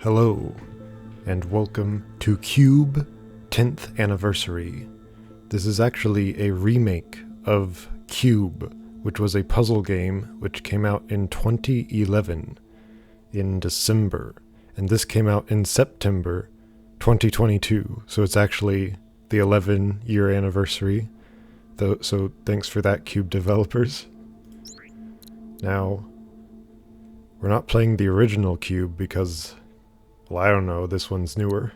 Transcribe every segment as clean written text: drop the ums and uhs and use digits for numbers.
Hello, and welcome to Q.U.B.E 10th Anniversary. This is actually a remake of Q.U.B.E, which was a puzzle game which came out in 2011, in December, and this came out in September 2022, so it's actually the 11-year anniversary, so thanks for that, Q.U.B.E developers. Now, we're not playing the original Q.U.B.E because, well, I don't know, this one's newer.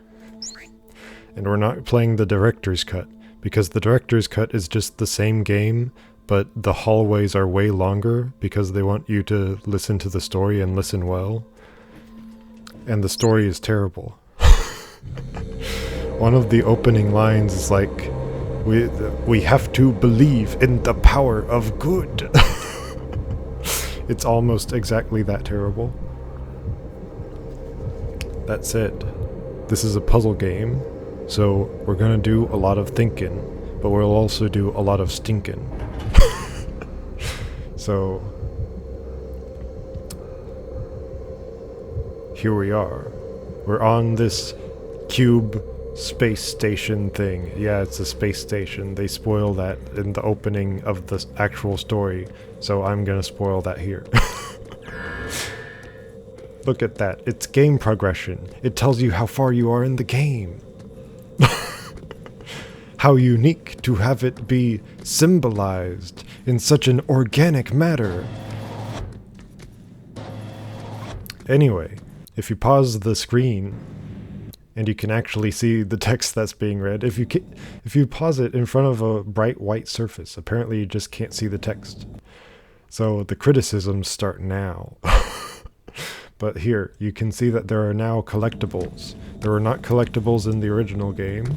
And we're not playing the director's cut, because the director's cut is just the same game, but the hallways are way longer because they want you to listen to the story and listen well. And the story is terrible. One of the opening lines is like, we have to believe in the power of good. It's almost exactly that terrible. That said, this is a puzzle game, so we're gonna do a lot of thinking, but we'll also do a lot of stinking. So, here we are. We're on this Q.U.B.E space station thing. Yeah, it's a space station. They spoil that in the opening of the actual story, so I'm gonna spoil that here. Look at that. It's game progression. It tells you how far you are in the game. How unique to have it be symbolized in such an organic manner. Anyway, if you pause the screen, and you can actually see the text that's being read, if you pause it in front of a bright white surface, apparently you just can't see the text. So the criticisms start now. But here, you can see that there are now collectibles. There were not collectibles in the original game,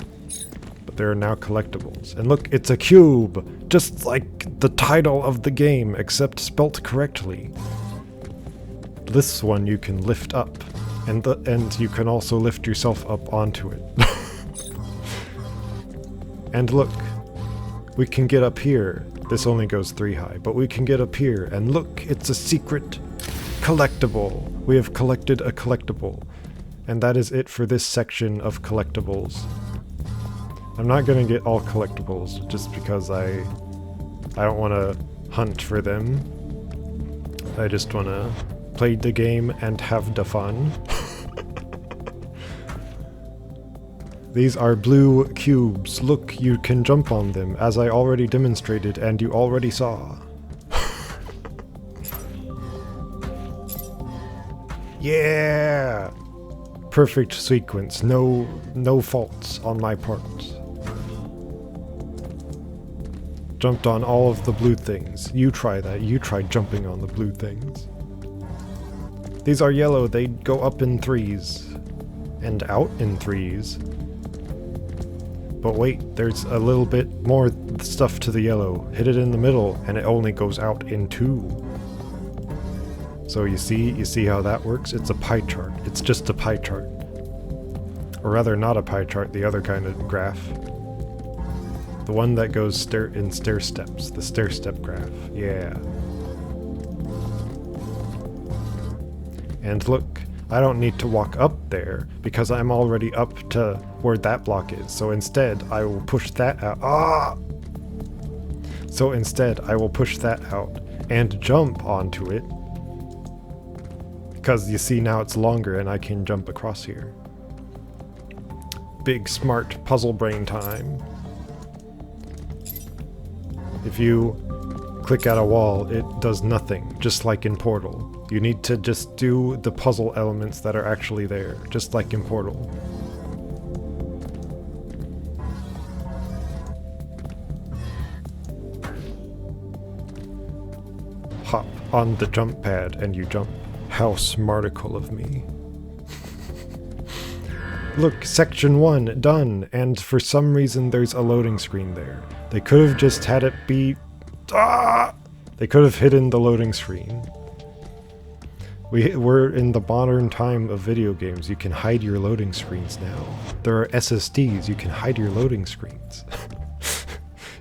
but there are now collectibles. And look, it's a cube! Just like the title of the game, except spelt correctly. This one you can lift up, and you can also lift yourself up onto it. And look, we can get up here. This only goes 3 high, but we can get up here, and look, it's a secret collectible. We have collected a collectible. And that is it for this section of collectibles. I'm not gonna get all collectibles, just because I don't want to hunt for them. I just want to play the game and have the fun. These are blue cubes. Look, you can jump on them, as I already demonstrated and you already saw. Yeah! Perfect sequence. No faults on my part. Jumped on all of the blue things. You try that. You try jumping on the blue things. These are yellow. They go up in 3s. And out in 3s. But wait, there's a little bit more stuff to the yellow. Hit it in the middle, and it only goes out in 2. So you see how that works? It's a pie chart. It's just a pie chart. Or rather, not a pie chart, the other kind of graph. The one that goes in stair steps, the stair step graph. Yeah. And look, I don't need to walk up there because I'm already up to where that block is. So instead, I will push that out. Ah! So instead, I will push that out and jump onto it. Because you see now it's longer and I can jump across here. Big smart puzzle brain time. If you click at a wall, it does nothing, just like in Portal. You need to just do the puzzle elements that are actually there, just like in Portal. Hop on the jump pad and you jump. How smartical of me. Look, section 1, done, and for some reason there's a loading screen there. They could have just had it be... Ah! They could have hidden the loading screen. We're in the modern time of video games. You can hide your loading screens now. There are SSDs, you can hide your loading screens.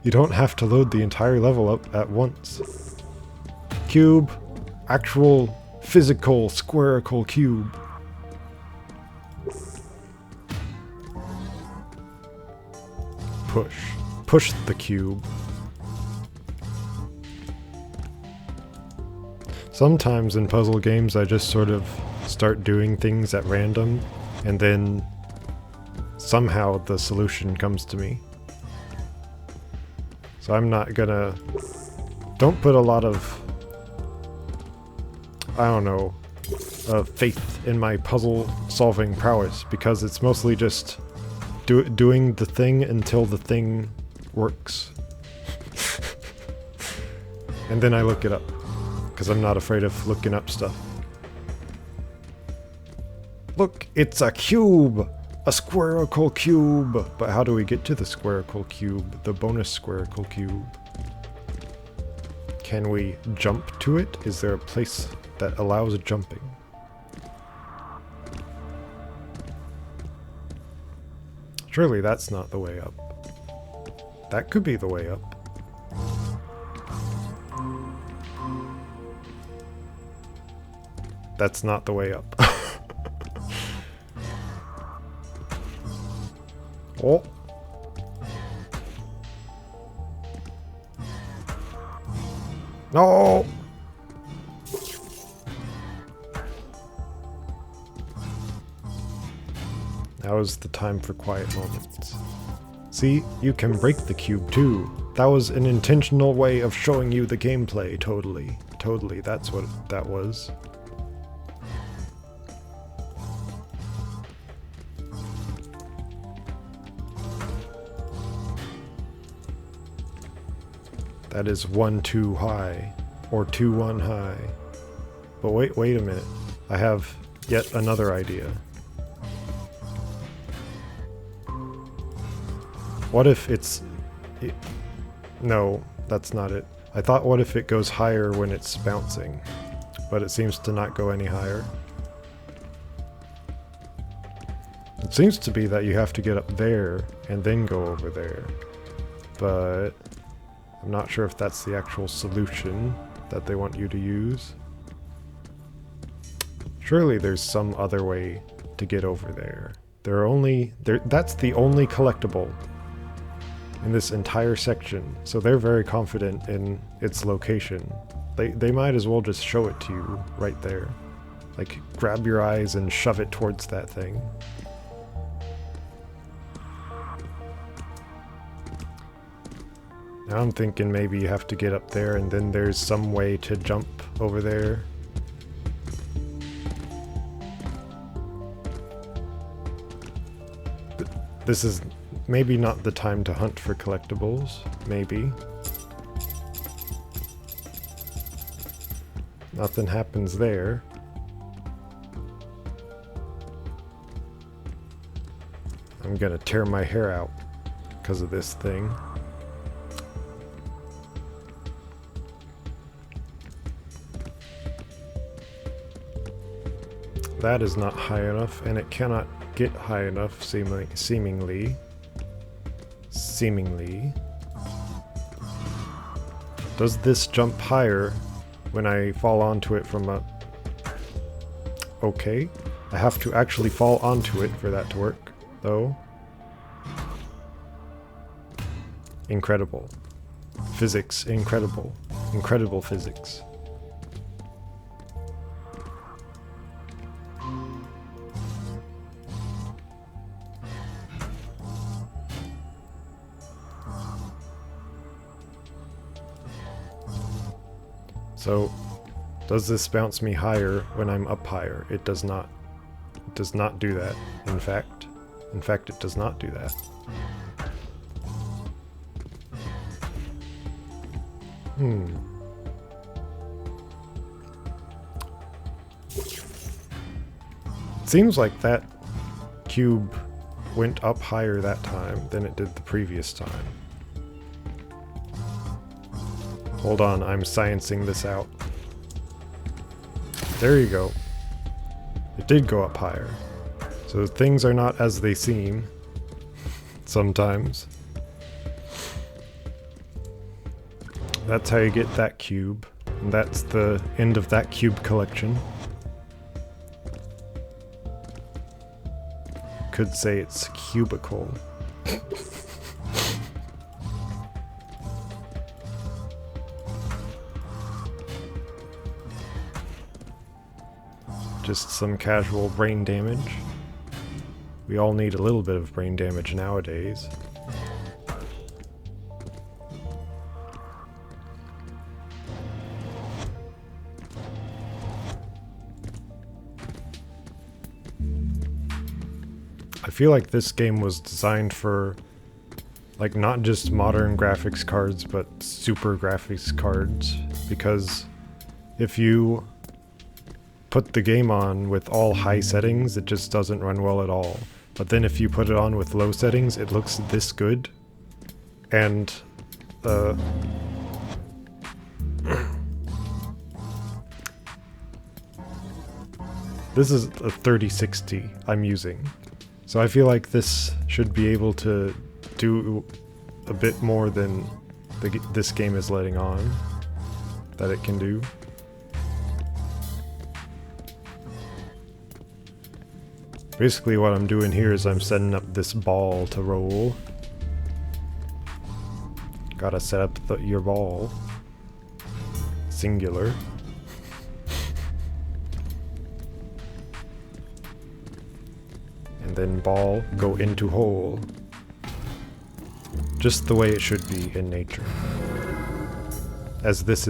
You don't have to load the entire level up at once. Cube, actual physical squarical cube. push. Push the cube. Sometimes in puzzle games I just sort of start doing things at random, and then somehow the solution comes to me. So I'm not gonna... Don't put a lot of... I don't know... faith in my puzzle-solving prowess, because it's mostly just doing the thing until the thing works. And then I look it up, because I'm not afraid of looking up stuff. Look, it's a cube! A squarical cube! But how do we get to the squarical cube? The bonus squarical cube? Can we jump to it? Is there a place that allows jumping? Surely that's not the way up. That could be the way up. That's not the way up. Oh. No! Now is the time for quiet moments. See, you can break the cube too. That was an intentional way of showing you the gameplay, totally. Totally, that's what that was. That is 1 too high, or 2 1 high. But wait a minute. I have yet another idea. What if no, that's not it. I thought what if it goes higher when it's bouncing, but it seems to not go any higher. It seems to be that you have to get up there and then go over there, but I'm not sure if that's the actual solution that they want you to use. Surely there's some other way to get over there. That's the only collectible in this entire section, so they're very confident in its location. They might as well just show it to you right there. Like, grab your eyes and shove it towards that thing. Now I'm thinking maybe you have to get up there and then there's some way to jump over there. This is maybe not the time to hunt for collectibles, maybe. Nothing happens there. I'm gonna tear my hair out because of this thing. That is not high enough, and it cannot get high enough, seemingly. Does this jump higher when I fall onto it from a... Okay. I have to actually fall onto it for that to work, though. Incredible. Physics, incredible. Incredible physics. So, does this bounce me higher when I'm up higher? It does not. It does not do that, in fact. In fact, it does not do that. It seems like that cube went up higher that time than it did the previous time. Hold on, I'm sciencing this out. There you go. It did go up higher. So things are not as they seem. Sometimes. That's how you get that cube. And that's the end of that cube collection. Could say it's cubicle. Just some casual brain damage. We all need a little bit of brain damage nowadays. I feel like this game was designed for, like, not just modern graphics cards, but super graphics cards, because if you put the game on with all high settings, it just doesn't run well at all. But then if you put it on with low settings, it looks this good. And this is a 3060 I'm using. So I feel like this should be able to do a bit more than this game is letting on that it can do. Basically what I'm doing here is I'm setting up this ball to roll. Gotta set up your ball. Singular. And then ball, go into hole. Just the way it should be in nature. As this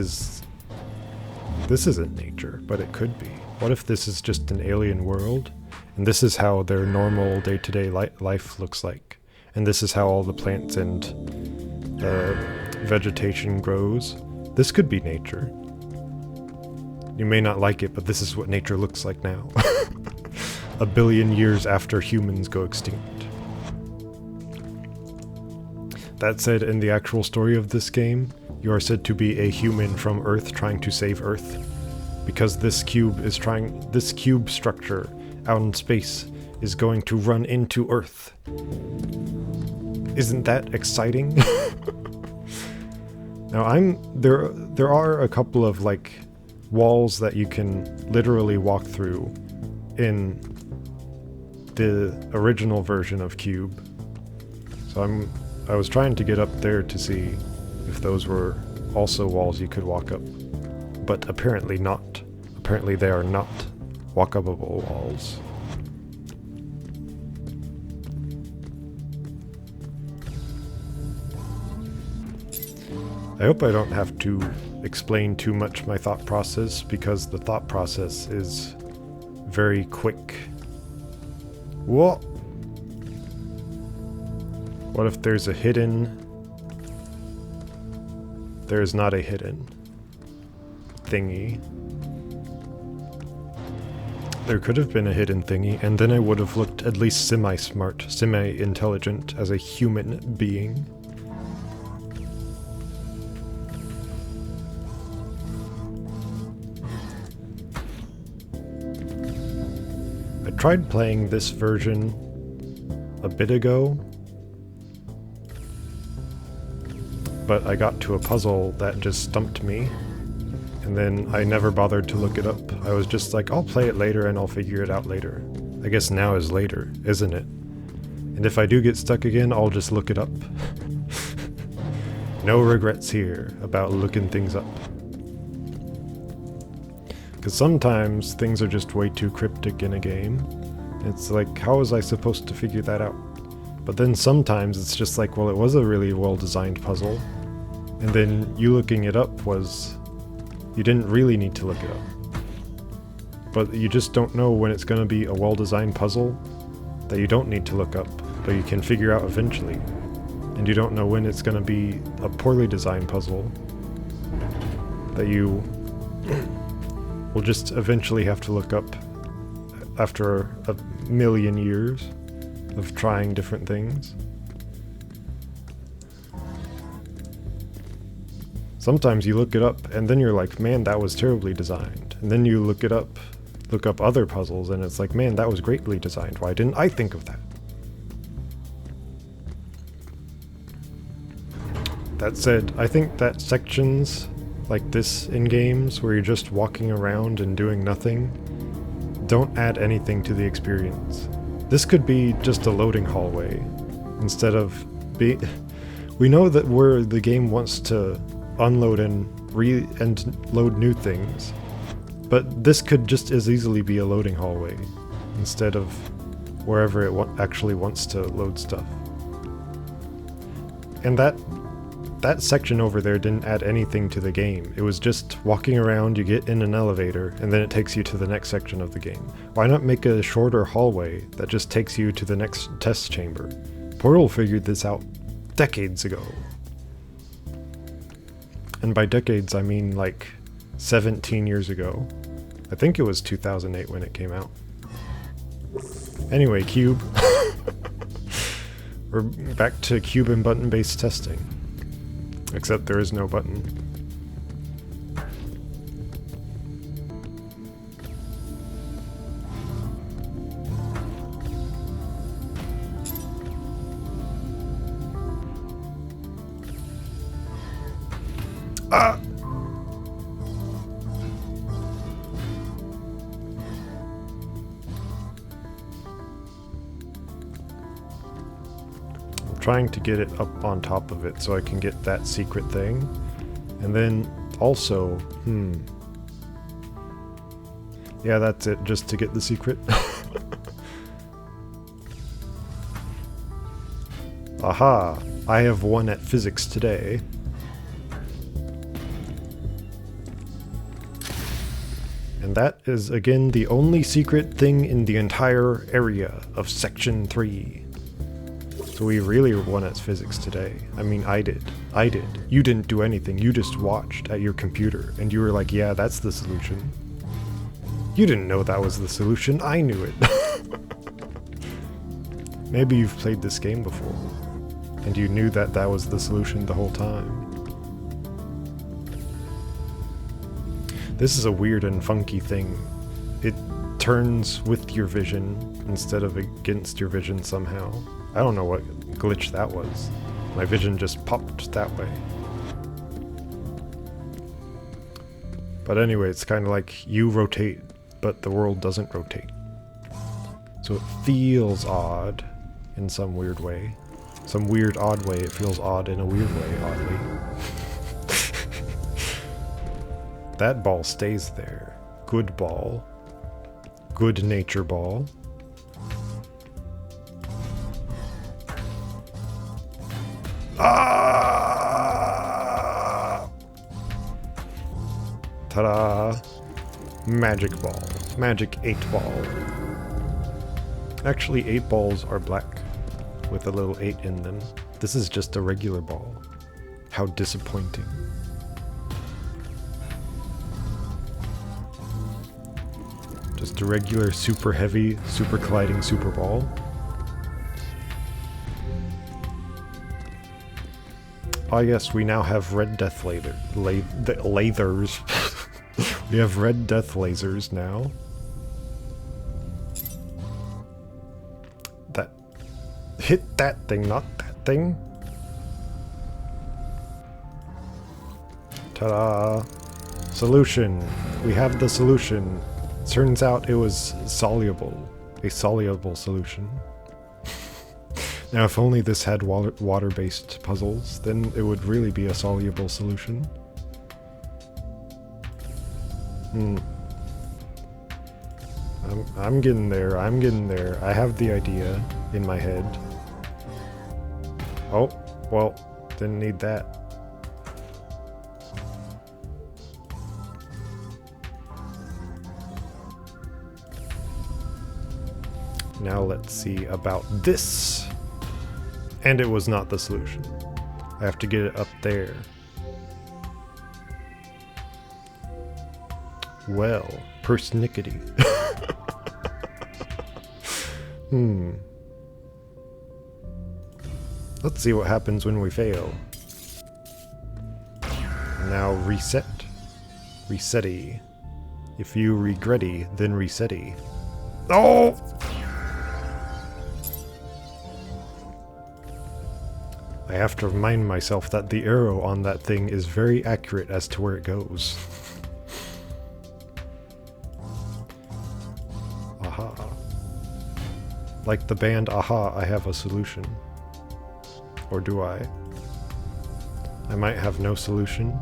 isn't nature, but it could be. What if this is just an alien world? And this is how their normal day-to-day life looks like. And this is how all the plants and vegetation grows. This could be nature. You may not like it, but this is what nature looks like now. A billion years after humans go extinct. That said, in the actual story of this game, you are said to be a human from Earth trying to save Earth. Because this cube structure out in space is going to run into Earth. Isn't that exciting? Now there are a couple of like walls that you can literally walk through in the original version of Q.U.B.E. So I was trying to get up there to see if those were also walls you could walk up, but apparently not. Apparently they are not walkable walls. I hope I don't have to explain too much my thought process, because the thought process is very quick. Whoa! What if there's a hidden... There is not a hidden thingy. There could have been a hidden thingy, and then I would have looked at least semi-smart, semi-intelligent as a human being. I tried playing this version a bit ago, but I got to a puzzle that just stumped me. And then I never bothered to look it up. I was just like, I'll play it later and I'll figure it out later. I guess now is later, isn't it? And if I do get stuck again, I'll just look it up. No regrets here about looking things up. Because sometimes things are just way too cryptic in a game. It's like, how was I supposed to figure that out? But then sometimes it's just like, well, it was a really well-designed puzzle. And then you looking it up was... You didn't really need to look it up. But you just don't know when it's going to be a well-designed puzzle that you don't need to look up, but you can figure out eventually. And you don't know when it's going to be a poorly designed puzzle that you will just eventually have to look up after a million years of trying different things. Sometimes you look it up and then you're like, man, that was terribly designed. And then you look up other puzzles and it's like, man, that was greatly designed. Why didn't I think of that? That said, I think that sections like this in games where you're just walking around and doing nothing don't add anything to the experience. This could be just a loading hallway instead of we know that where the game wants to unload and load new things. But this could just as easily be a loading hallway instead of wherever it actually wants to load stuff. And that section over there didn't add anything to the game. It was just walking around, you get in an elevator, and then it takes you to the next section of the game. Why not make a shorter hallway that just takes you to the next test chamber? Portal figured this out decades ago. And by decades, I mean like 17 years ago. I think it was 2008 when it came out. Anyway, Q.U.B.E. We're back to Q.U.B.E. and button-based testing. Except there is no button. Ah! Trying to get it up on top of it so I can get that secret thing. And then also, yeah, that's it, just to get the secret. Aha! I have won at physics today. And that is again the only secret thing in the entire area of Section 3. So we really won at physics today. I mean, I did. You didn't do anything. You just watched at your computer, and you were like, yeah, that's the solution. You didn't know that was the solution. I knew it. Maybe you've played this game before, and you knew that that was the solution the whole time. This is a weird and funky thing. It turns with your vision instead of against your vision somehow. I don't know what glitch that was. My vision just popped that way. But anyway, it's kind of like you rotate, but the world doesn't rotate. So it feels odd in some weird way. Some weird, odd way. It feels odd in a weird way, oddly. That ball stays there. Good ball. Good nature ball. Ah! Ta-da! Magic ball. Magic 8 ball. Actually, 8 balls are black with a little 8 in them. This is just a regular ball. How disappointing. Just a regular super heavy, super colliding super ball. Oh yes, we now have red death lasers. We have red death lasers now. That hit that thing, not that thing. Ta-da! Solution. We have the solution. Turns out it was soluble. A soluble solution. Now, if only this had water-based puzzles, then it would really be a soluble solution. I'm getting there, I have the idea in my head. Oh, well, didn't need that. Now let's see about this. And it was not the solution. I have to get it up there. Well, persnickety. Let's see what happens when we fail. Now reset. Resetty. If you regretty, then resetty. Oh! I have to remind myself that the arrow on that thing is very accurate as to where it goes. Aha. Like the band Aha, I have a solution. Or do I? I might have no solution.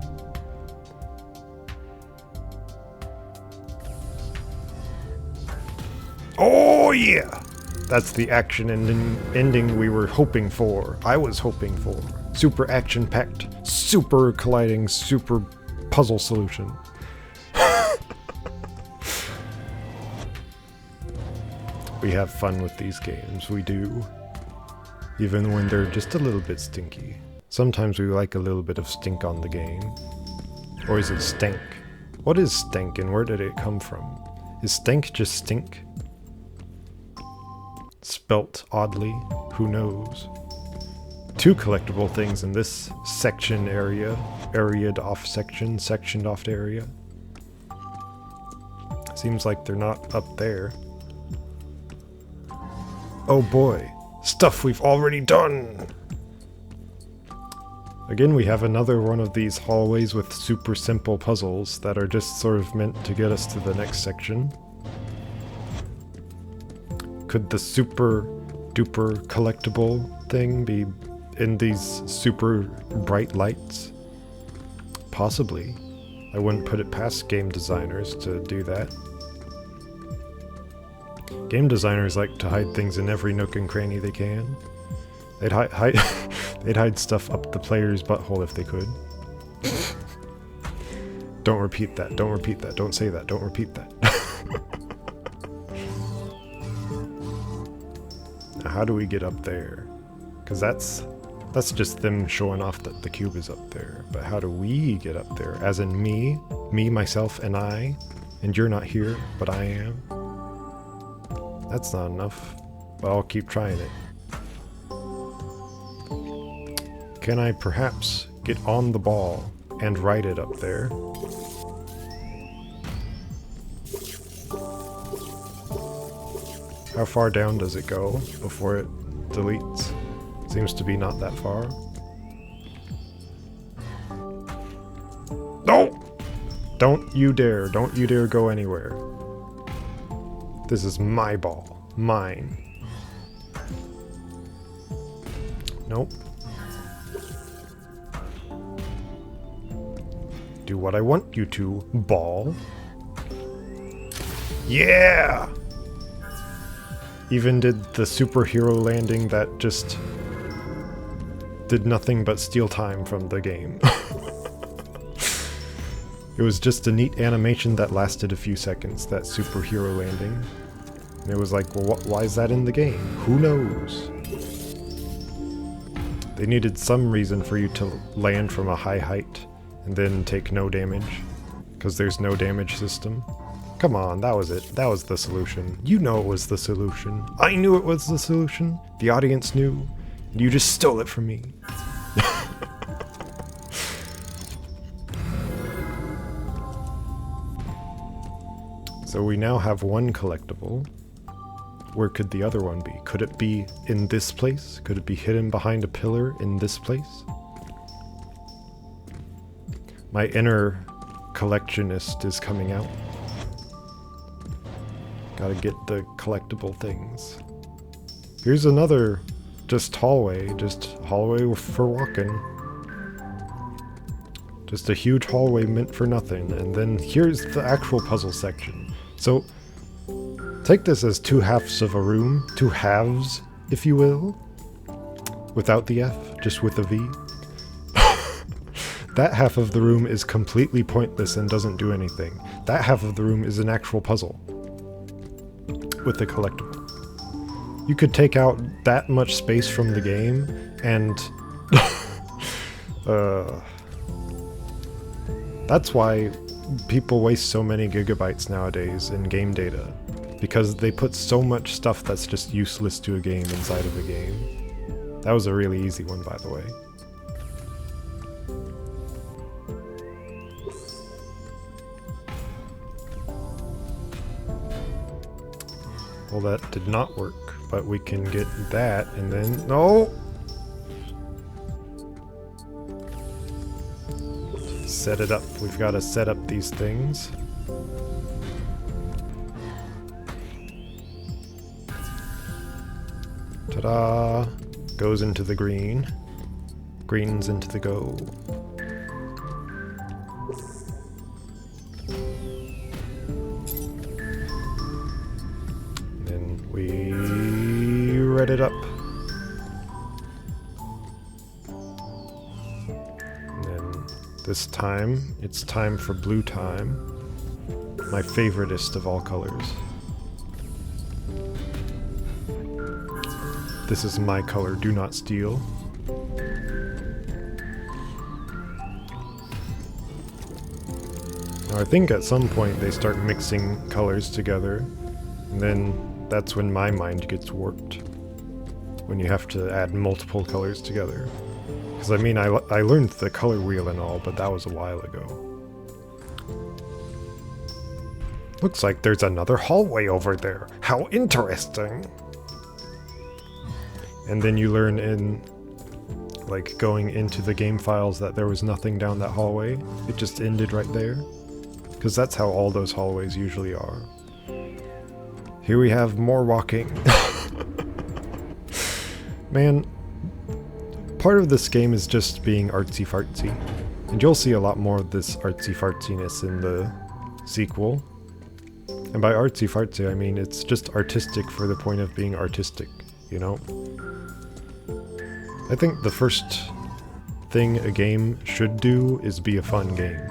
Oh yeah! That's the action ending we were hoping for. I was hoping for. Super action-packed, super colliding, super puzzle solution. We have fun with these games, we do. Even when they're just a little bit stinky. Sometimes we like a little bit of stink on the game. Or is it stank? What is stank and where did it come from? Is stank just stink? Spelt oddly, who knows? 2 collectible things in this section area. Areaed off section, sectioned off area. Seems like they're not up there. Oh boy, stuff we've already done! Again, we have another one of these hallways with super simple puzzles that are just sort of meant to get us to the next section. Could the super duper collectible thing be in these super bright lights? Possibly. I wouldn't put it past game designers to do that. Game designers like to hide things in every nook and cranny they can. They'd they'd hide stuff up the player's butthole if they could. Don't repeat that, don't repeat that, don't say that, don't repeat that. Now how do we get up there? Because that's just them showing off that the cube is up there. But how do we get up there? As in me, myself, and I. And you're not here, but I am. That's not enough, but I'll keep trying it. Can I perhaps get on the ball and ride it up there? How far down does it go before it deletes? Seems to be not that far. No! Don't you dare go anywhere. This is my ball. Mine. Nope. Do what I want you to, ball. Yeah! Even did the superhero landing that just did nothing but steal time from the game. It was just a neat animation that lasted a few seconds, that superhero landing. And it was like, well, why is that in the game? Who knows? They needed some reason for you to land from a high height and then take no damage, because there's no damage system. Come on, that was it. That was the solution. You know it was the solution. I knew it was the solution. The audience knew. And you just stole it from me. So we now have one collectible. Where could the other one be? Could it be in this place? Could it be hidden behind a pillar in this place? My inner collectionist is coming out. Gotta get the collectible things. Here's another just hallway for walking. Just a huge hallway meant for nothing. And then here's the actual puzzle section. So, take this as 2 halves of a room. 2 halves, if you will. Without the F, just with a V. That half of the room is completely pointless and doesn't do anything. That half of the room is an actual puzzle. With a collectible. You could take out that much space from the game and... That's why people waste so many gigabytes nowadays in game data. Because they put so much stuff that's just useless to a game inside of a game. That was a really easy one, by the way. Well, that did not work, but we can get that and then... No! Set it up. We've got to set up these things. Ta-da! Goes into the green. Green's into the go. Then we red it up. And then this time, it's time for blue time. My favoriteest of all colors. This is my color, do not steal. Now I think at some point they start mixing colors together, and then that's when my mind gets warped. When you have to add multiple colors together. Because I mean, I learned the color wheel and all, but that was a while ago. Looks like there's another hallway over there. How interesting! And then you learn in, like, going into the game files that there was nothing down that hallway. It just ended right there. Because that's how all those hallways usually are. Here we have more walking. Man, part of this game is just being artsy-fartsy. And you'll see a lot more of this artsy-fartsiness in the sequel. And by artsy-fartsy, I mean it's just artistic for the point of being artistic, you know? I think the first thing a game should do is be a fun game.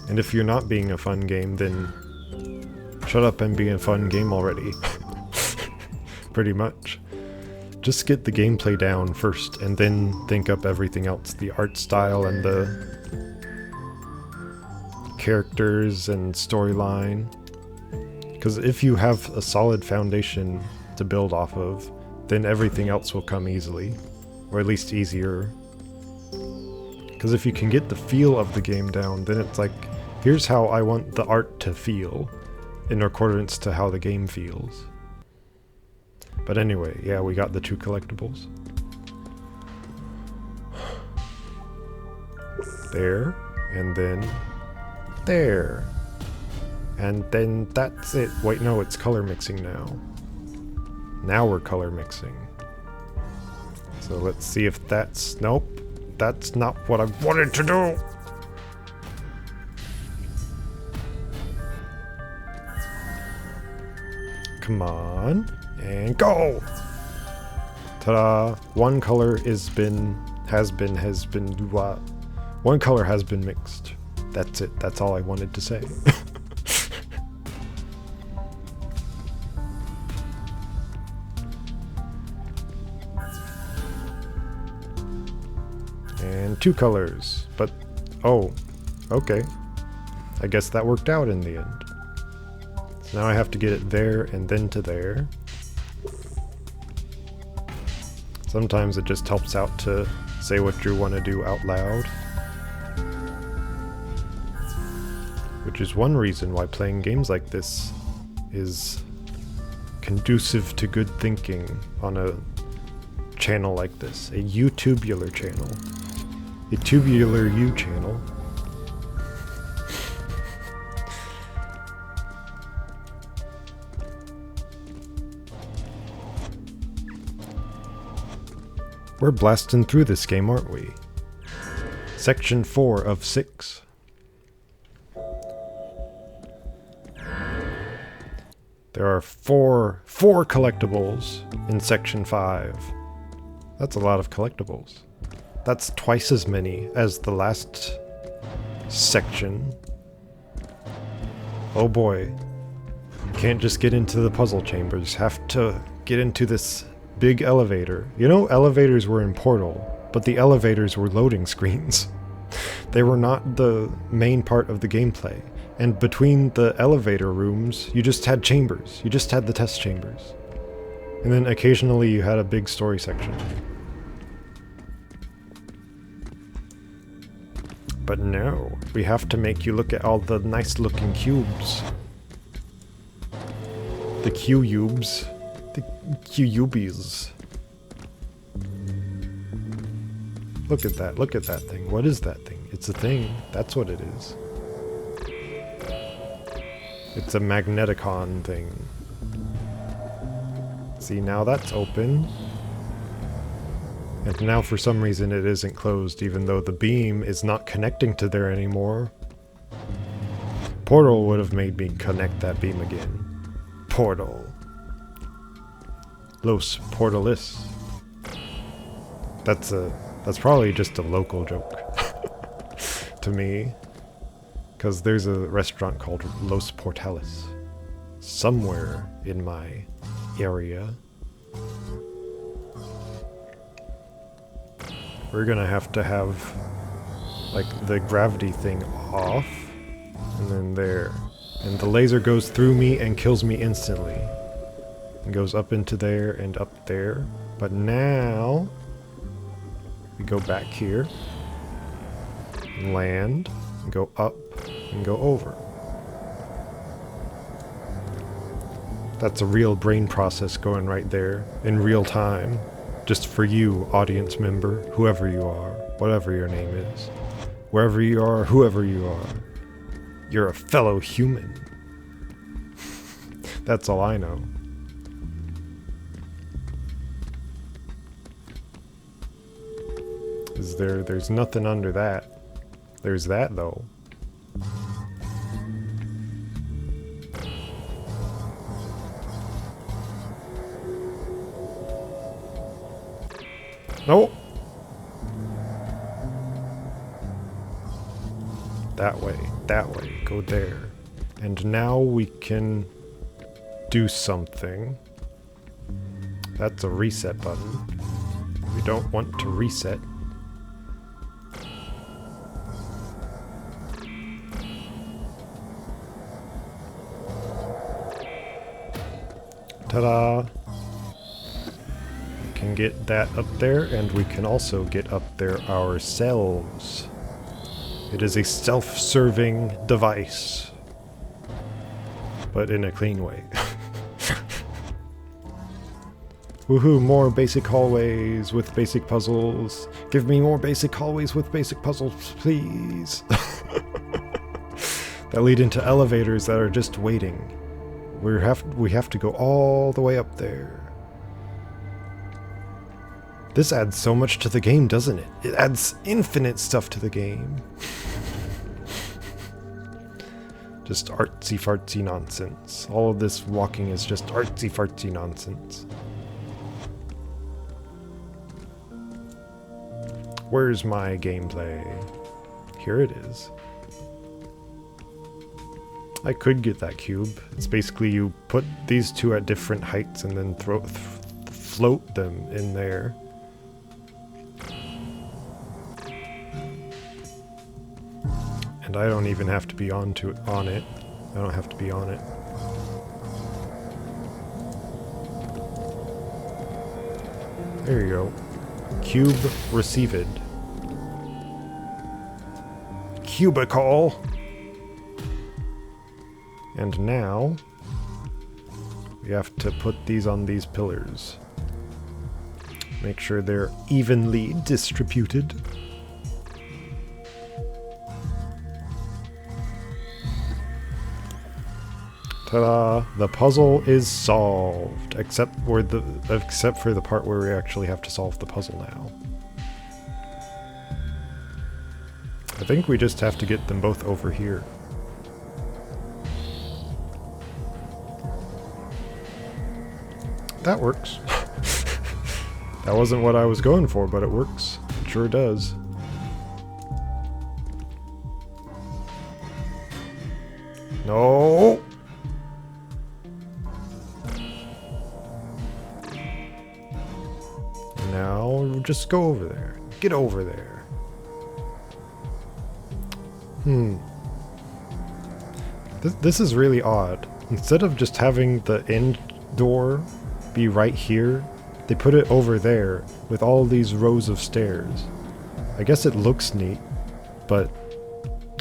And if you're not being a fun game, then shut up and be a fun game already. Pretty much. Just get the gameplay down first, and then think up everything else. The art style and the characters and storyline. Because if you have a solid foundation to build off of, then everything else will come easily. Or at least easier. Because if you can get the feel of the game down, then it's like, here's how I want the art to feel, in accordance to how the game feels. But anyway, yeah, we got the 2 collectibles. There, and then there. And then that's it. Wait, no, it's color mixing now. Now we're color mixing. So let's see if that's... Nope. That's not what I wanted to do! Come on. And go! Ta-da! One color has been one color has been mixed. That's it. That's all I wanted to say. And 2 colors, but oh, okay. I guess that worked out in the end. So now I have to get it there and then to there. Sometimes it just helps out to say what you want to do out loud. Which is one reason why playing games like this is conducive to good thinking on a channel like this. A U-tubular channel. A tubular U channel. We're blasting through this game, aren't we? Section 4 of 6. There are four collectibles in Section 5. That's a lot of collectibles. That's twice as many as the last section. Oh boy. Can't just get into the puzzle chambers. Have to get into this big elevator. You know, elevators were in Portal, but the elevators were loading screens. They were not the main part of the gameplay. And between the elevator rooms, you just had chambers. You just had the test chambers. And then occasionally you had a big story section. But no, we have to make you look at all the nice looking cubes. The Q.U.B.Es. The Q.U.B.Es. Look at that thing. What is that thing? It's a thing. That's what it is. It's a magneticon thing. See, now that's open. And now for some reason it isn't closed, even though the beam is not connecting to there anymore. Portal would have made me connect that beam again. Portal. Los Portales. That's probably just a local joke to me, because there's a restaurant called Los Portales somewhere in my area. We're gonna have like the gravity thing off, and then there. And the laser goes through me and kills me instantly. And goes up into there and up there. But now we go back here, and land, and go up, and go over. That's a real brain process going right there, in real time. Just for you, audience member, whoever you are, whatever your name is. Wherever you are, whoever you are. You're a fellow human. That's all I know. There's nothing under that. There's that though. Nope. That way, go there. And now we can do something. That's a reset button. We don't want to reset. Ta-da! We can get that up there, and we can also get up there ourselves. It is a self-serving device, but in a clean way. Woohoo, more basic hallways with basic puzzles. Give me more basic hallways with basic puzzles, please. That lead into elevators that are just waiting. We have to go all the way up there. This adds so much to the game, doesn't it? It adds infinite stuff to the game. Just artsy-fartsy nonsense. All of this walking is just artsy-fartsy nonsense. Where's my gameplay? Here it is. I could get that cube. It's basically you put these two at different heights and then float them in there. And I don't even have to be on it. I don't have to be on it. There you go. Cube received. Cubicle. And now we have to put these on these pillars. Make sure they're evenly distributed. Ta-da! The puzzle is solved, except for the part where we actually have to solve the puzzle now. I think we just have to get them both over here. That works. That wasn't what I was going for, but it works. It sure does. No! Now, just go over there. Get over there. This is really odd. Instead of just having the end door be right here, they put it over there with all these rows of stairs. I guess it looks neat, but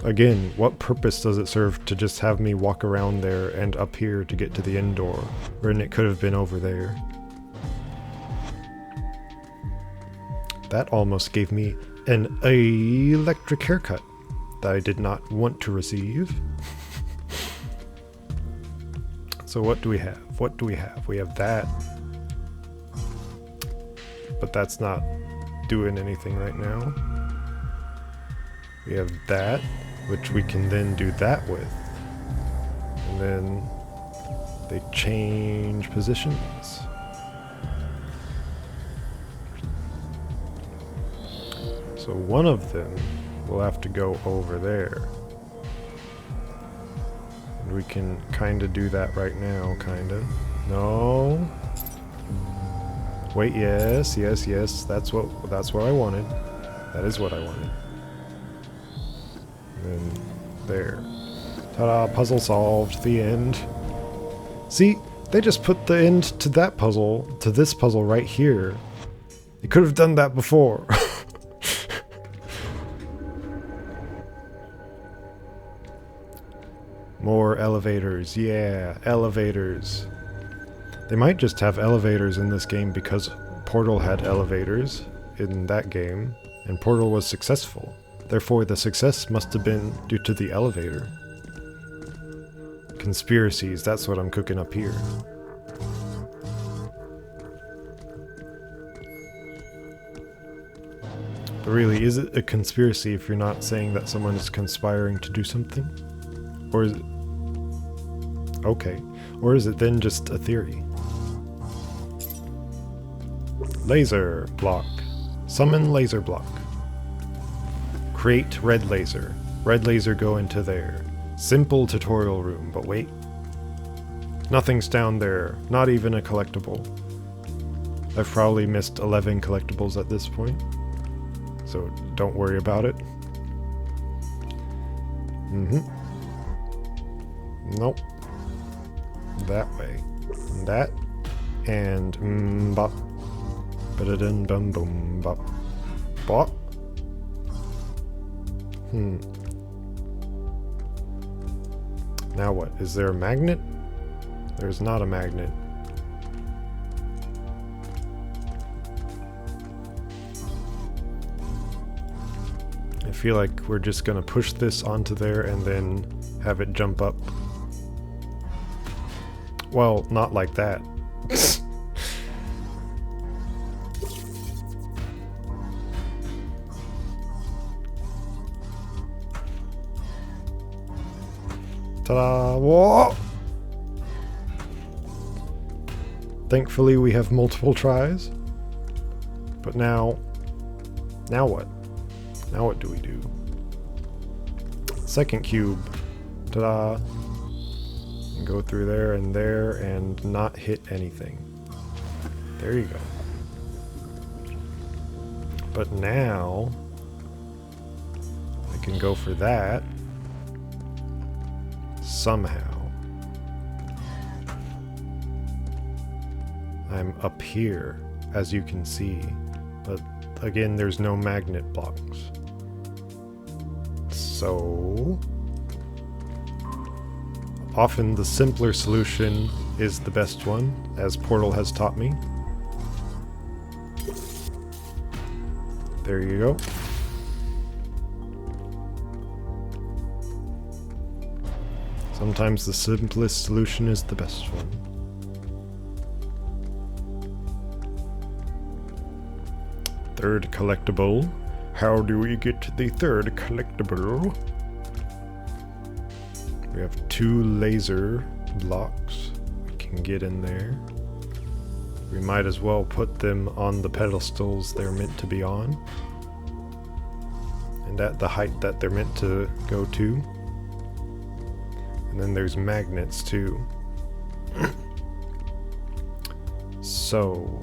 again, what purpose does it serve to just have me walk around there and up here to get to the end door, when it could have been over there? That almost gave me an electric haircut that I did not want to receive. So what do we have? What do we have? We have that. But that's not doing anything right now. We have that, which we can then do that with. And then they change positions. So one of them will have to go over there. And we can kind of do that right now, kind of. No. Wait, yes, yes, yes. That's what I wanted. That is what I wanted. And then there. Ta-da, puzzle solved. The end. See, they just put the end to that puzzle, to this puzzle right here. They could have done that before. More elevators. Yeah, elevators. They might just have elevators in this game because Portal had elevators in that game, and Portal was successful. Therefore, the success must have been due to the elevator. Conspiracies, that's what I'm cooking up here. But really, is it a conspiracy if you're not saying that someone is conspiring to do something? Or is it... Okay. Or is it then just a theory? Laser block. Summon laser block. Create red laser. Red laser go into there. Simple tutorial room, but wait. Nothing's down there. Not even a collectible. I've probably missed 11 collectibles at this point. So don't worry about it. Nope. That way. That. And bop. Ba-da-dun bum boom bop. Bop. Now what? Is there a magnet? There's not a magnet. I feel like we're just gonna push this onto there and then have it jump up. Well, not like that. Ta-da! Whoa! Thankfully we have multiple tries. But now what? Now what do we do? Second cube. Ta-da! Go through there and not hit anything. There you go. But now I can go for that. Somehow. I'm up here, as you can see. But again, there's no magnet blocks. So often the simpler solution is the best one, as Portal has taught me. There you go. Sometimes the simplest solution is the best one. Third collectible. How do we get the third collectible? We have 2 laser blocks we can get in there. We might as well put them on the pedestals they're meant to be on. And at the height that they're meant to go to. And then there's magnets too. So...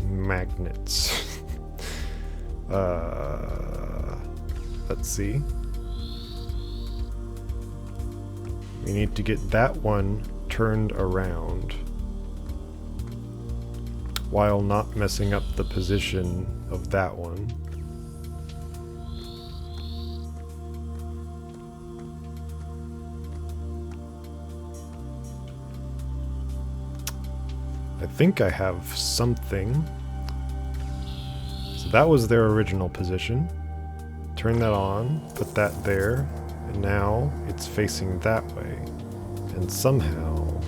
magnets. Let's see. We need to get that one turned around while not messing up the position of that one. I think I have something. So that was their original position. Turn that on, put that there, and now it's facing that way. And somehow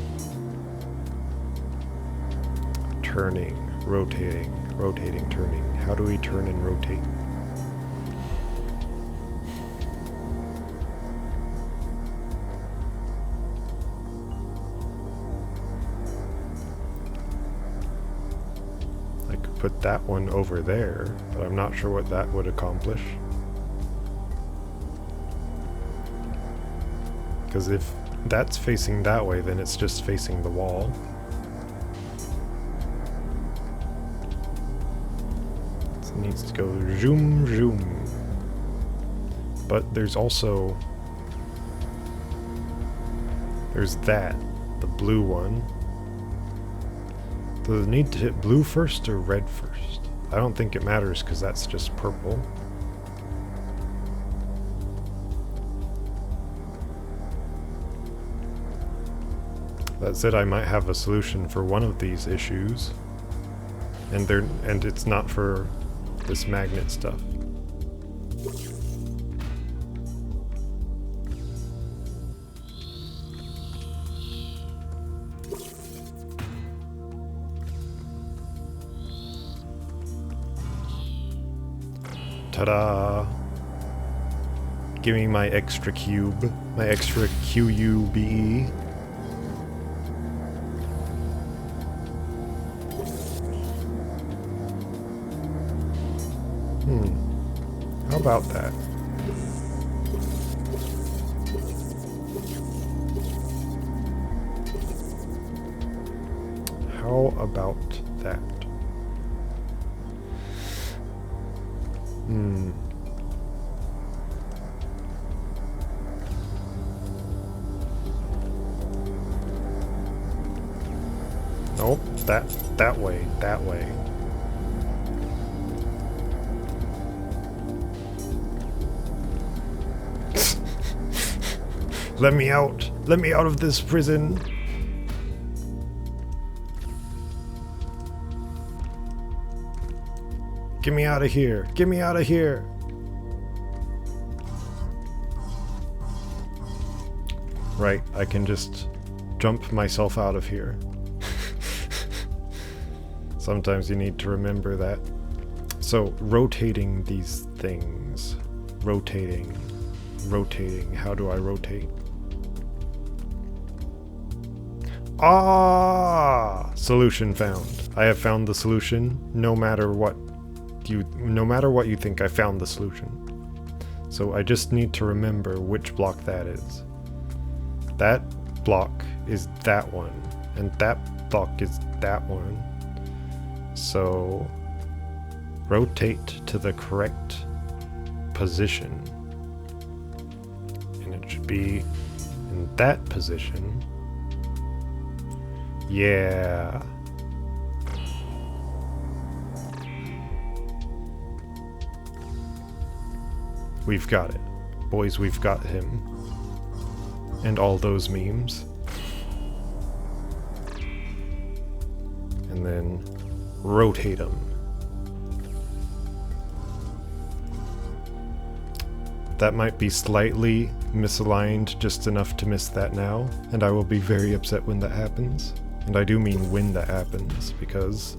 turning, rotating, rotating, turning. How do we turn and rotate? Like put that one over there, but I'm not sure what that would accomplish. Because if that's facing that way, then it's just facing the wall. It needs to go zoom, zoom. But there's also... there's that, the blue one. Does it need to hit blue first or red first? I don't think it matters because that's just purple. That said, I might have a solution for one of these issues. And it's not for this magnet stuff. Ta-da! Give me my extra cube. My extra Q.U.B.E. How about that? How about that? Nope, that way, that way. Let me out! Let me out of this prison! Get me out of here! Get me out of here! Right, I can just jump myself out of here. Sometimes you need to remember that. So, rotating these things. Rotating. How do I rotate? Ah! Solution found. I have found the solution. No matter what you think, I found the solution. So I just need to remember which block that is. That block is that one, and that block is that one. So rotate to the correct position. And it should be in that position. Yeah. We've got it. Boys, we've got him. And all those memes. And then rotate them. That might be slightly misaligned, just enough to miss that now, and I will be very upset when that happens. And I do mean when that happens, because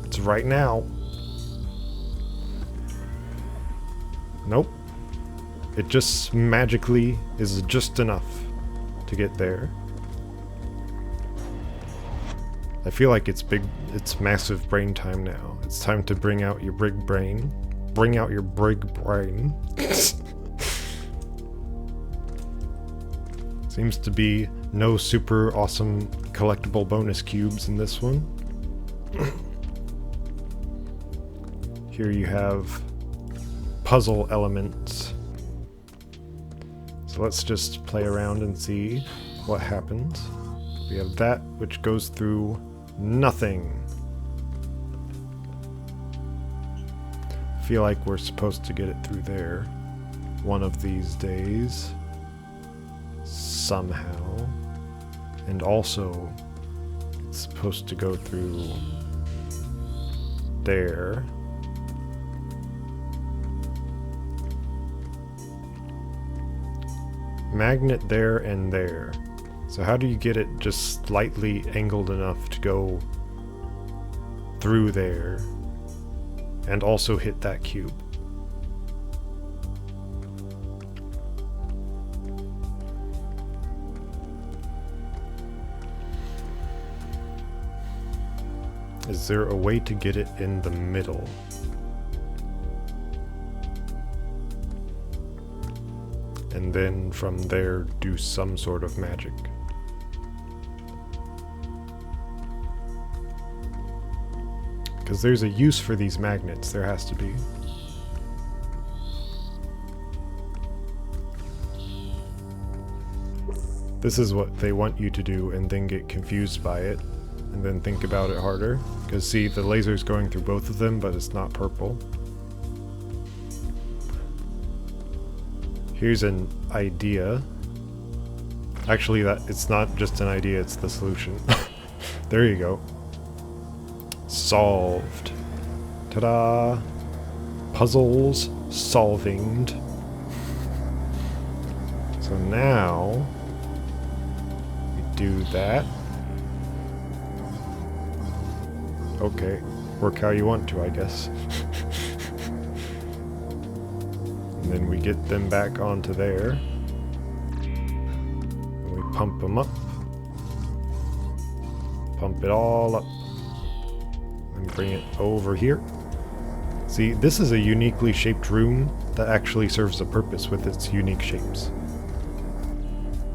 it's right now. Nope. It just magically is just enough to get there. I feel like it's massive brain time now. It's time to bring out your big brain. Bring out your big brain. Seems to be no super awesome collectible bonus cubes in this one. Here you have puzzle elements. So let's just play around and see what happens. We have that, which goes through nothing. I feel like we're supposed to get it through there one of these days. Somehow. And also, it's supposed to go through there. Magnet there and there. So how do you get it just slightly angled enough to go through there and also hit that cube? Is there a way to get it in the middle? And then from there do some sort of magic. Because there's a use for these magnets, there has to be. This is what they want you to do and then get confused by it and then think about it harder. Because see, the laser's going through both of them, but it's not purple. Here's an idea. Actually, it's not just an idea, it's the solution. There you go. Solved. Ta-da! Puzzles solvinged. So now we do that. Okay, work how you want to, I guess. And then we get them back onto there. And we pump them up. Pump it all up. And bring it over here. See, this is a uniquely shaped room that actually serves a purpose with its unique shapes.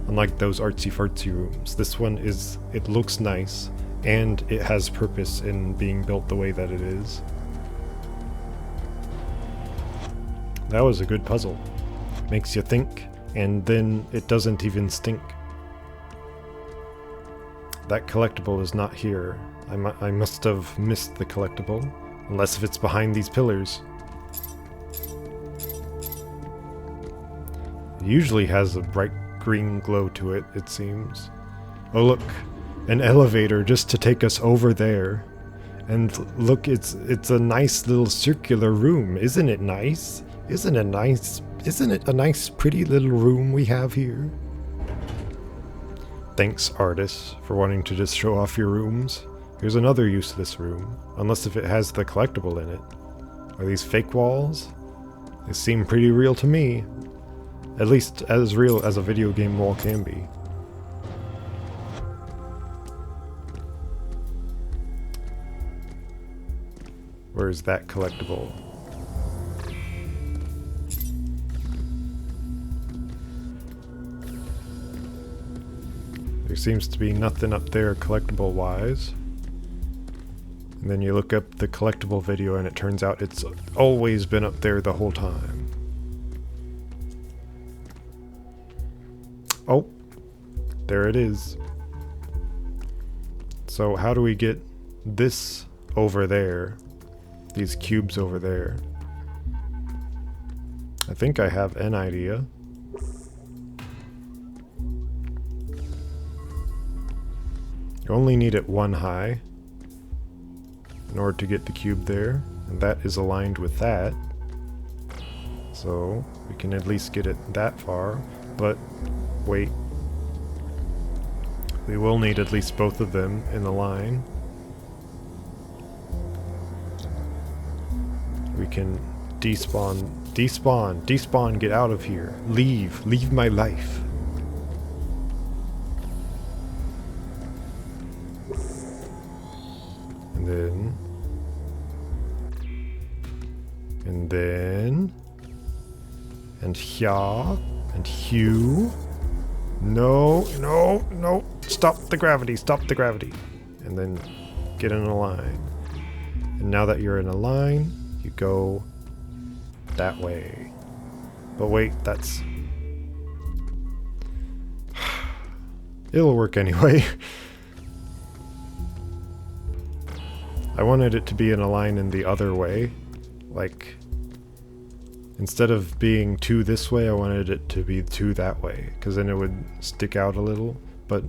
Unlike those artsy-fartsy rooms, this one is, it looks nice, and it has purpose in being built the way that it is. That was a good puzzle. Makes you think, and then it doesn't even stink. That collectible is not here. I must have missed the collectible, unless if it's behind these pillars. It usually has a bright green glow to it, it seems. Oh look, an elevator just to take us over there. And look, it's a nice little circular room. Isn't it nice? Isn't it nice? Isn't it a nice pretty little room we have here? Thanks, artists, for wanting to just show off your rooms. Here's another use of this room, unless if it has the collectible in it. Are these fake walls? They seem pretty real to me. At least as real as a video game wall can be. Where's that collectible? There seems to be nothing up there collectible-wise. And then you look up the collectible video and it turns out it's always been up there the whole time. Oh, there it is. So how do we get this over there? These cubes over there? I think I have an idea. You only need it one high in order to get the cube there, and that is aligned with that. So we can at least get it that far, but wait. We will need at least both of them in the line. We can despawn, get out of here. Leave my life. And here, and Hugh. No, stop the gravity. And then get in a line. And now that you're in a line, you go that way. But wait, that's... It'll work anyway. I wanted it to be in a line in the other way. Like, instead of being 2 this way, I wanted it to be 2 that way, because then it would stick out a little. But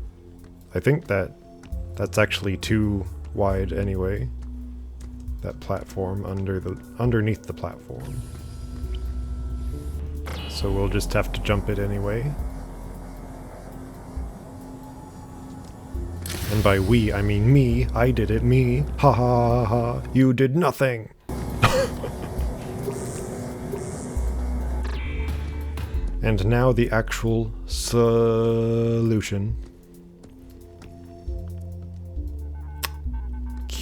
I think that's actually too wide anyway. That platform underneath the platform. So we'll just have to jump it anyway. And by we, I mean me. I did it, me. Ha ha ha. You did nothing. And now the actual solution.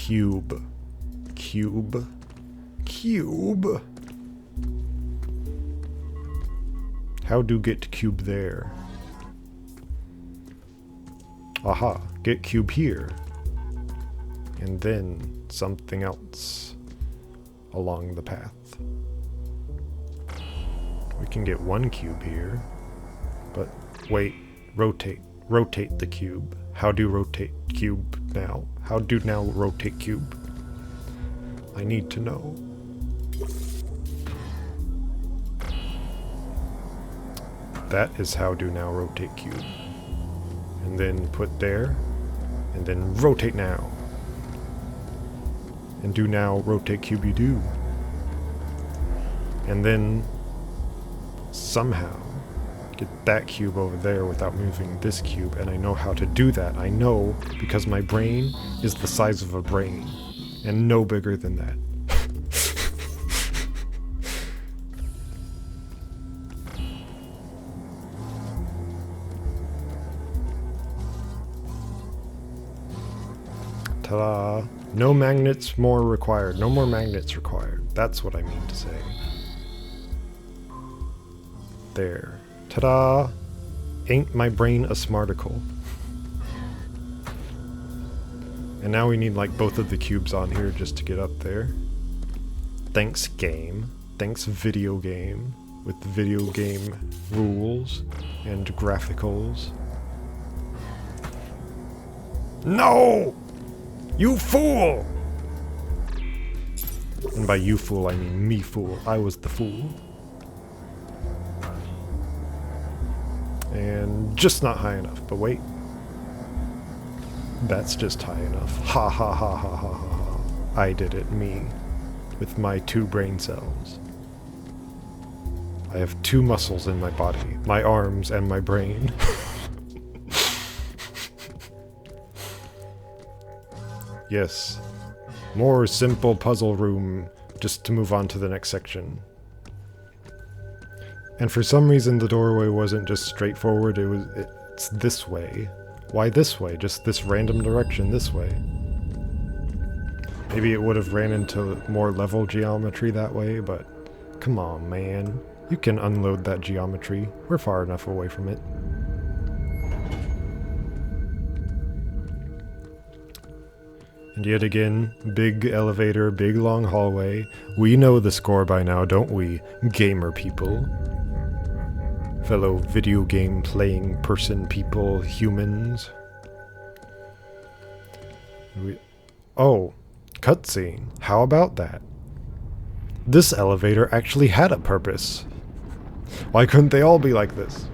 Cube. Cube. Cube. How do get cube there? Aha, get cube here. And then something else along the path. We can get one cube here, but wait, rotate the cube. How do rotate cube now? How do now rotate cube? I need to know. That is how do now rotate cube. And then put there, and then rotate now. And do now rotate cube you do. And then somehow get that cube over there without moving this cube, and I know how to do that. I know because my brain is the size of a brain and no bigger than that. Ta-da! No magnets more required. No more magnets required. That's what I mean to say. There. Ta-da! Ain't my brain a smarticle? And now we need like both of the cubes on here just to get up there. Thanks game. Thanks video game. With the video game rules and graphicals. No! You fool! And by you fool, I mean me fool. I was the fool. And just not high enough, but wait. That's just high enough. Ha ha ha ha ha ha ha. I did it, me. With my 2 brain cells. I have 2 muscles in my body. My arms and my brain. Yes. More simple puzzle room, just to move on to the next section. And for some reason the doorway wasn't just straightforward, it's this way. Why this way? Just this random direction this way. Maybe it would have ran into more level geometry that way, but come on, man. You can unload that geometry. We're far enough away from it. And yet again, big elevator, big long hallway. We know the score by now, don't we, gamer people? Fellow video game playing person people, humans. Oh, cutscene. How about that? This elevator actually had a purpose. Why couldn't they all be like this?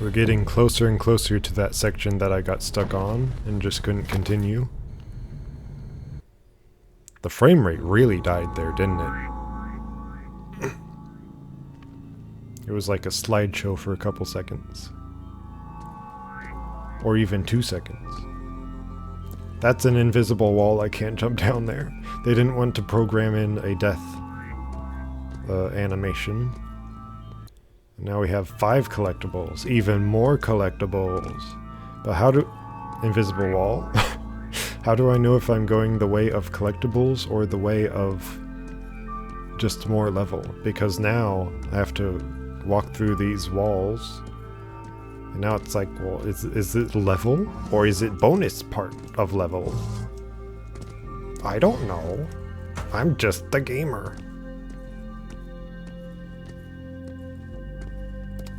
We're getting closer and closer to that section that I got stuck on and just couldn't continue. The frame rate really died there, didn't it? It was like a slideshow for a couple seconds. Or even 2 seconds. That's an invisible wall, I can't jump down there. They didn't want to program in a death animation. Now we have 5 collectibles, even more collectibles. But how do... Invisible wall? How do I know if I'm going the way of collectibles or the way of just more level? Because now I have to walk through these walls. And now it's like, well, is it level? Or is it bonus part of level? I don't know. I'm just the gamer.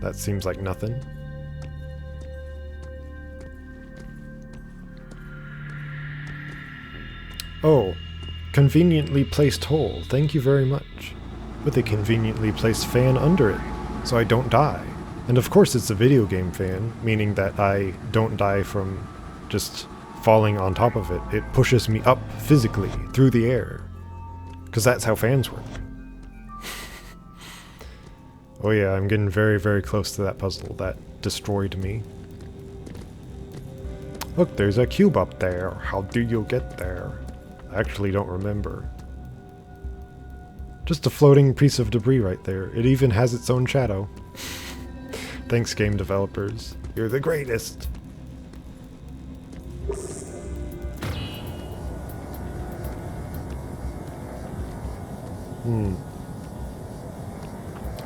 That seems like nothing. Oh, conveniently placed hole. Thank you very much. With a conveniently placed fan under it, so I don't die. And of course it's a video game fan, meaning that I don't die from just falling on top of it. It pushes me up physically through the air. Because that's how fans work. Oh yeah, I'm getting very, very close to that puzzle. That destroyed me. Look, there's a cube up there. How do you get there? I actually don't remember. Just a floating piece of debris right there. It even has its own shadow. Thanks, game developers. You're the greatest.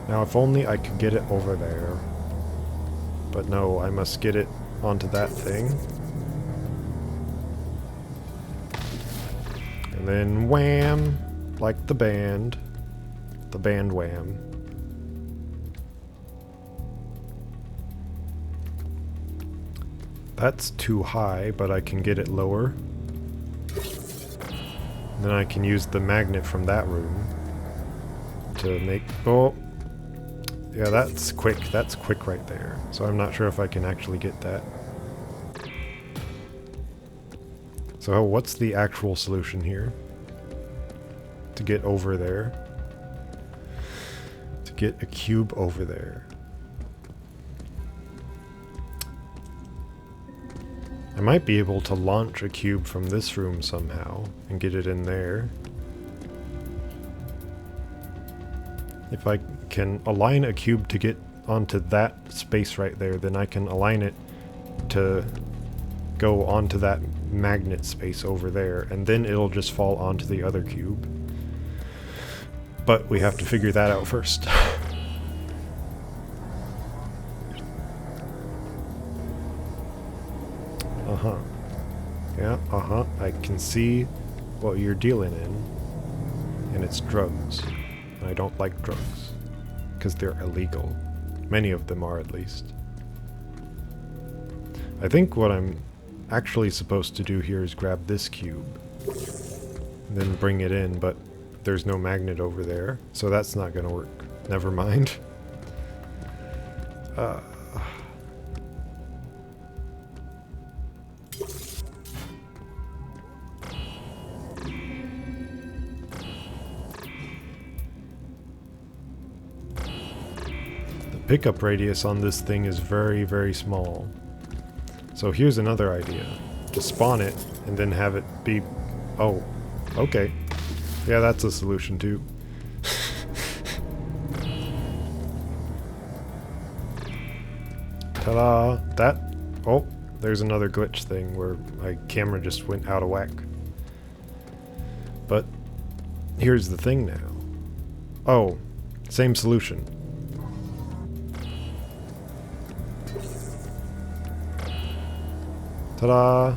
Now, if only I could get it over there. But no, I must get it onto that thing. And then wham! Like the band. The band wham. That's too high, but I can get it lower. And then I can use the magnet from that room to make... Oh! Yeah, that's quick. That's quick right there. So I'm not sure if I can actually get that. So what's the actual solution here? To get over there. To get a cube over there. I might be able to launch a cube from this room somehow and get it in there. If I can align a cube to get onto that space right there, then I can align it to go onto that magnet space over there, and then it'll just fall onto the other cube. But we have to figure that out first. Uh-huh. Yeah, uh-huh. I can see what you're dealing in, and it's drugs. And I don't like drugs, because they're illegal. Many of them are, at least. I think what I'm actually supposed to do here is grab this cube, and then bring it in, but there's no magnet over there, so that's not gonna work. Never mind. Pickup radius on this thing is very, very small. So here's another idea. Just spawn it, and then have it be... Oh, okay. Yeah, that's a solution too. Ta-da! That... Oh, there's another glitch thing where my camera just went out of whack. But here's the thing now. Oh, same solution. Ta-da!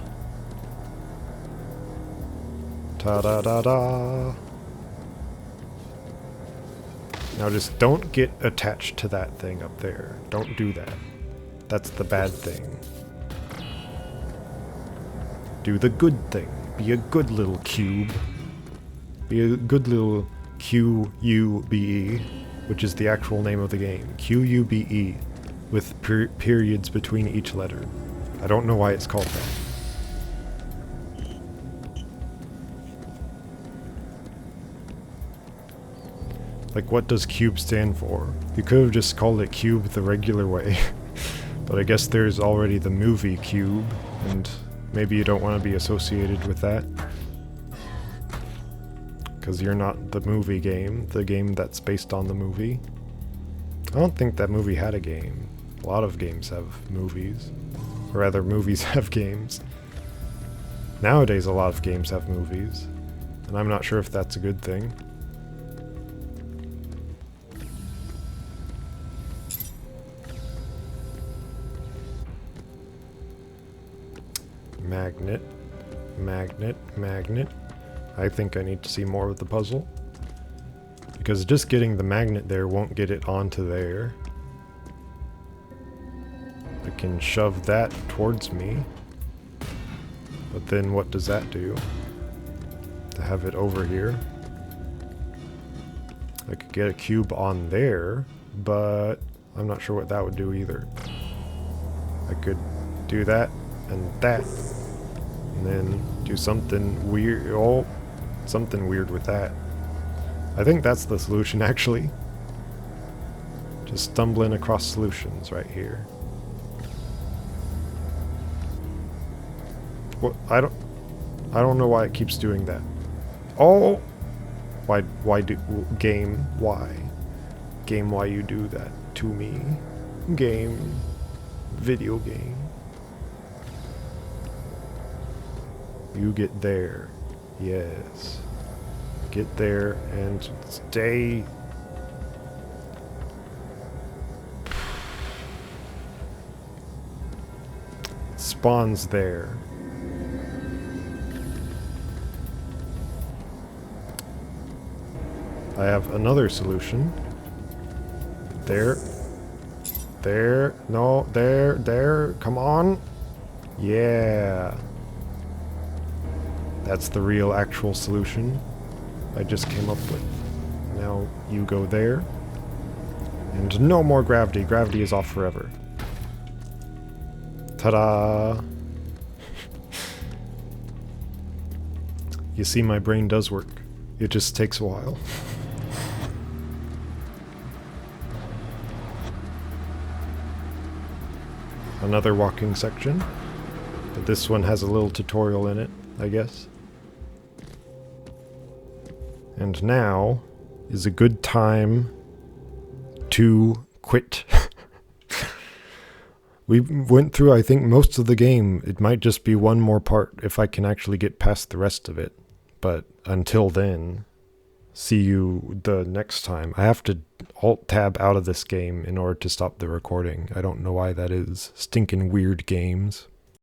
Ta-da-da-da! Now just don't get attached to that thing up there. Don't do that. That's the bad thing. Do the good thing. Be a good little cube. Be a good little Q.U.B.E, which is the actual name of the game. Q.U.B.E, with periods between each letter. I don't know why it's called that. Like, what does cube stand for? You could have just called it cube the regular way. But I guess there's already the movie Q.U.B.E, and maybe you don't want to be associated with that. Because you're not the movie game, the game that's based on the movie. I don't think that movie had a game. A lot of games have movies. Or rather, movies have games. Nowadays, a lot of games have movies. And I'm not sure if that's a good thing. Magnet. Magnet. Magnet. I think I need to see more of the puzzle. Because just getting the magnet there won't get it onto there. I can shove that towards me. But then what does that do? To have it over here. I could get a cube on there, but I'm not sure what that would do either. I could do that and that. And then do something weird. Oh, something weird with that. I think that's the solution, actually. Just stumbling across solutions right here. What? I don't know why it keeps doing that. Oh! Why do... Game, why? Game, why you do that to me? game. Video game. You get there. Yes. Get there and stay. Spawns there. I have another solution. There. There. No, there. Come on. Yeah. That's the real actual solution I just came up with. Now you go there. And no more gravity. Gravity is off forever. Ta-da! You see, my brain does work. It just takes a while. Another walking section. But this one has a little tutorial in it, I guess. And now is a good time to quit. We went through, I think, most of the game. It might just be one more part if I can actually get past the rest of it. But until then, see you the next time. I have to Alt-Tab out of this game in order to stop the recording. I don't know why that is. Stinking weird games.